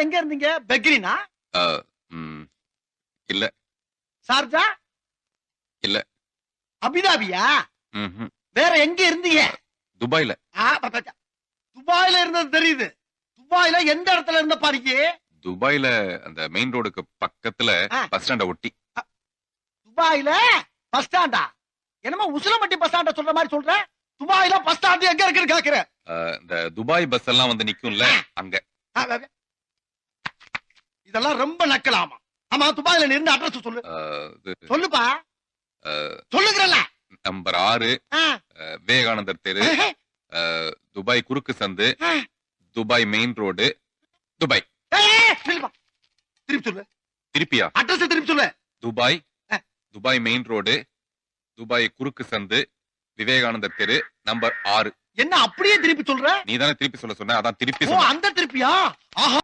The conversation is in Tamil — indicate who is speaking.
Speaker 1: எங்க இருந்தீங்க? பெக்ரினா?
Speaker 2: இல்ல.
Speaker 1: சார்ஜா?
Speaker 2: இல்ல.
Speaker 1: அபிதாபியா? வேற எங்க இருந்தீங்க?
Speaker 2: துபாய்ல.
Speaker 1: துபாய்ல இருந்தது தெரியுது. துபாய்ல எந்த இடத்துல இருந்த பாருங்க?
Speaker 2: துபாய்ல அந்த மெயின் ரோடுக்கு பக்கத்துல பஸ் ஸ்டாண்ட ஒட்டி.
Speaker 1: துபாய்ல பஸ் ஸ்டாண்டா? என்னமோ உசிலம்பட்டி பஸ் ஸ்டாண்ட சொல்ற மாதிரி சொல்ற. துபாய்ல பஸ் ஸ்டாண்ட் எங்க இருக்குன்னு கேக்குற?
Speaker 2: இந்த துபாய் பஸ் எல்லாம் வந்து நிக்கும்ல அங்க.
Speaker 1: இதெல்லாம் ரொம்ப நக்கலாமா? ஆமா, துபாய்ல நீ இருந்த அட்ரஸ் சொல்லு. சொல்லுப்பா. சொல்லுங்கறல.
Speaker 2: நம்பர் 6 விவேகானந்தர் தெரு, துபாய் குறுக்கு சந்து, துபாய் மெயின் ரோடு, துபாய்.
Speaker 1: திருப்பி சொல்லு.
Speaker 2: திருப்பியா?
Speaker 1: அட்ரஸ் திருப்பி சொல்லு.
Speaker 2: Dubai, Dubai main road, Dubai குறுக்கு சந்து, விவேகானந்தர் தெரு, நம்பர் 6.
Speaker 1: என்ன அப்படியே திருப்பி சொல்ற?
Speaker 2: நீ தானே திருப்பி சொல்ல சொன்ன, அதான் திருப்பி சொல்ல.
Speaker 1: அந்த திருப்பியா? ஆஹா.